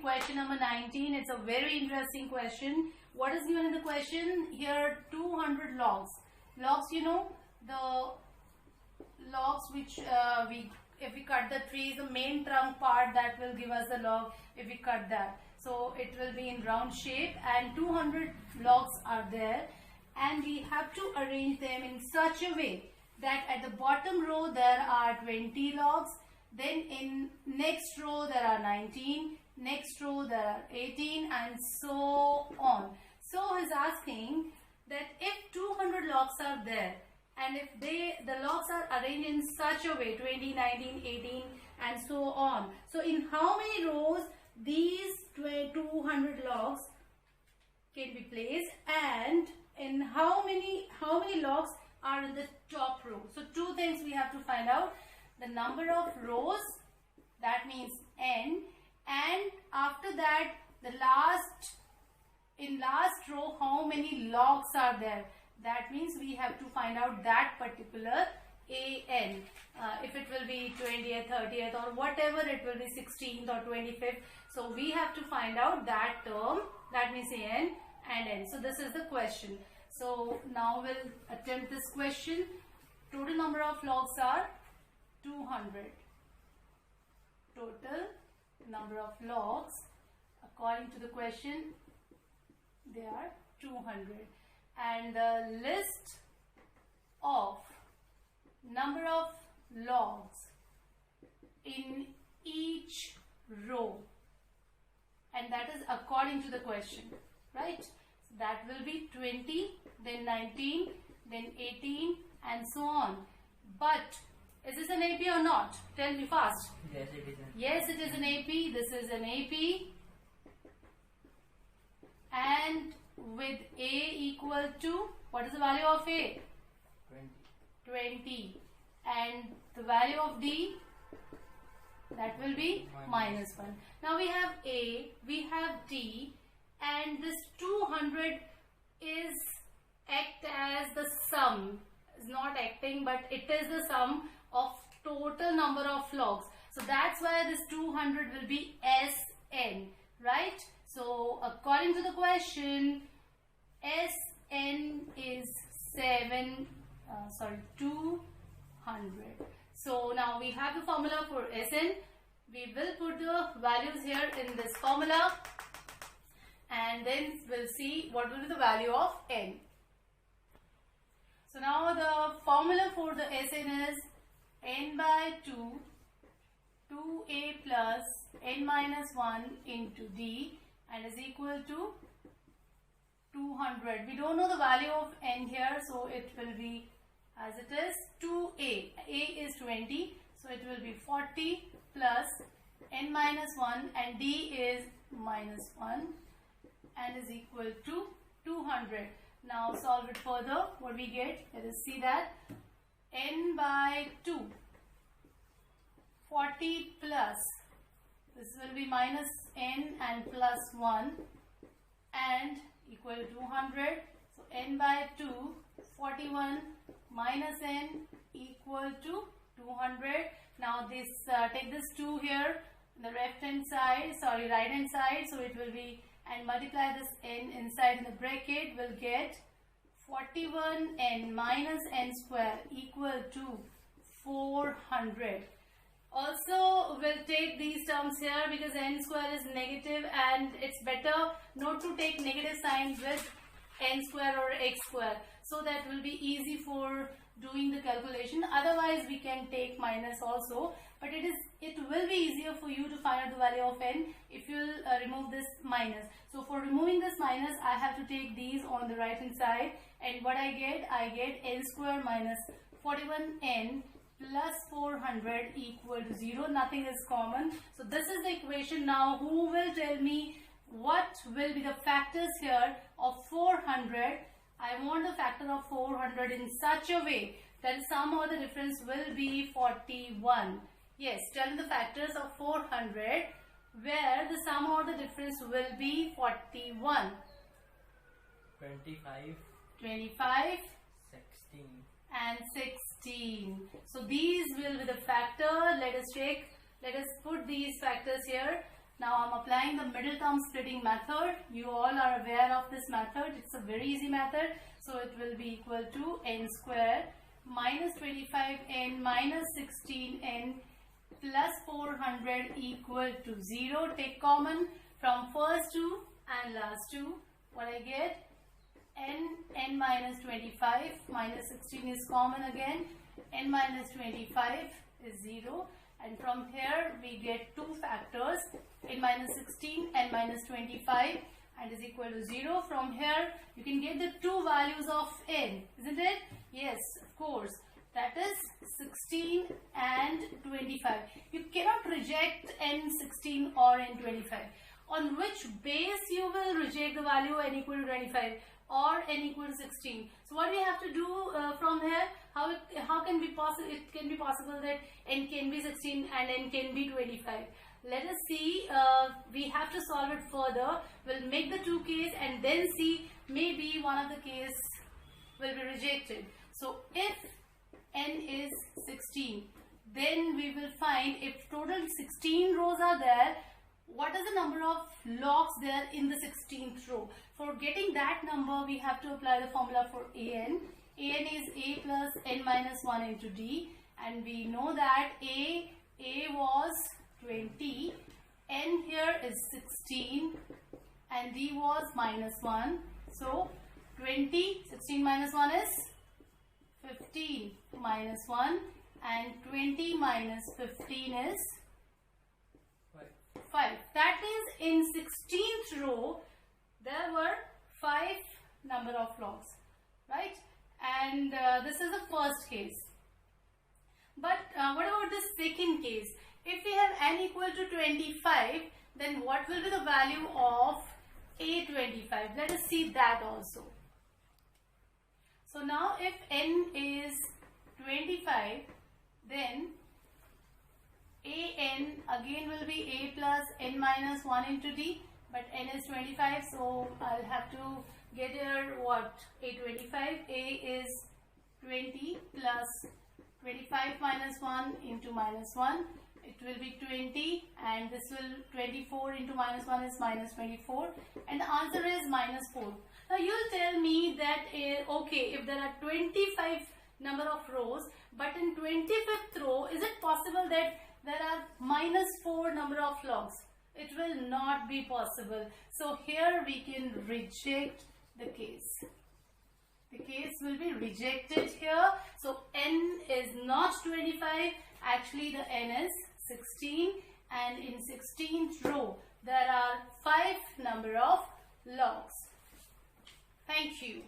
question number 19. It's a very interesting question. What is given in the question? Here 200 logs. Logs, you know, the logs which if we cut the trees, the main trunk part, that will give us the log if we cut that. So it will be in round shape and 200 logs are there, and we have to arrange them in such a way that at the bottom row there are 20 logs, then in next row there are 19, next row there are 18, and so on. So he's asking that if 200 logs are there and if the logs are arranged in such a way, 20, 19, 18 and so on. So in how many rows these 200 logs can be placed, and in how many logs are in the top row? So two things we have to find out: the number of rows, that means n, and after that in last row how many logs are there. That means we have to find out that particular an. If it will be 20th, 30th or whatever, it will be 16th or 25th. So we have to find out that term, that means an and n. So this is the question. So now we'll attempt this question. Total number of logs are 200. Total number of logs according to the question, they are 200. And the list of number of logs in each row, and that is according to the question, right? So that will be 20, then 19, then 18 and so on. But is this an AP or not? Tell me fast. Yes, it is. Yes, it is an AP. This is an AP, and with A equal to, what is the value of A? 20. And the value of D, that will be minus 1. Now we have A, we have D, and this 200 is act as the sum. It's not acting, but it is the sum of total number of logs. So that's why this 200 will be Sn, right? So according to the question, Sn is 200. So now we have the formula for Sn. We will put the values here in this formula, and then we'll see what will be the value of n. So now the formula for the Sn is n by 2, 2a plus n minus 1 into d, and is equal to 200. We don't know the value of n here, so it will be as it is 2a. A is 20, so it will be 40 plus n minus 1, and d is minus 1, and is equal to 200. Now solve it further. What we get? Let us see that. N by 2, 40 plus, this will be minus n and plus 1, and equal to 200. So n by 2, 41 minus n equal to 200. Now this take this 2 here, the right hand side, so it will be, and multiply this n inside in the bracket, will get 41n minus n square equal to 400. Also we'll take these terms here because n square is negative, and it's better not to take negative signs with n square or x square, so that will be easy for doing the calculation. Otherwise we can take minus also, but it will be easier for you to find out the value of n if you remove this minus. So for removing this minus, I have to take these on the right hand side, and what I get n square minus 41n plus 400 equal to 0. Nothing is common. So this is the equation. Now who will tell me what will be the factors here of 400? I want the factor of 400 in such a way that sum or the difference will be 41. Yes, tell me the factors of 400 where the sum or the difference will be 41. 25, 25 16 and 16. So these will be the factor. Let us check. Let us put these factors here. Now I'm applying the middle term splitting method. You all are aware of this method. It's a very easy method. So it will be equal to n square minus 25n minus 16n plus 400 equal to 0. Take common from first two and last two. What I get? n minus 25 minus 16 is common again. N minus 25 is 0. And from here we get two factors, n minus 16, n minus 25, and is equal to 0. From here you can get the two values of n, isn't it? Yes, of course. That is 16 and 25. You cannot reject n 16 or n 25. On which base you will reject the value n equal to 25 or n equal to 16? So what we have to do from here, how can be possible? It can be possible that n can be 16 and n can be 25. Let us see. We have to solve it further. We'll make the two case and then see, maybe one of the case will be rejected. So if n is 16, then we will find if total 16 rows are there, what is the number of logs there in the 16th row. For getting that number, we have to apply the formula for an. An is a plus n minus 1 into d, and we know that a was 20, n here is 16, and d was minus 1. So 20, 16 minus 1 is 15 minus 1, and 20 minus 15 is 5. That is, in 16th row there were 5 number of logs, right? And this is the first case. But what about the second case? If we have n equal to 25, then what will be the value of a25? Let us see that also. So now if n is 25, then an again will be a plus n minus 1 into d, but n is 25, so I'll have to get here what? A25. A is 20 plus 25 minus 1 into minus 1. It will be 20, and this will 24 into minus 1 is minus 24, and the answer is minus 4. Now you'll tell me that okay, if there are 25 number of rows, but in 25th row, is it possible that there are minus 4 number of logs? It will not be possible. So here we can reject the case. The case will be rejected here. So n is not 25. Actually the n is 16, and in 16th row there are 5 number of logs. Thank you.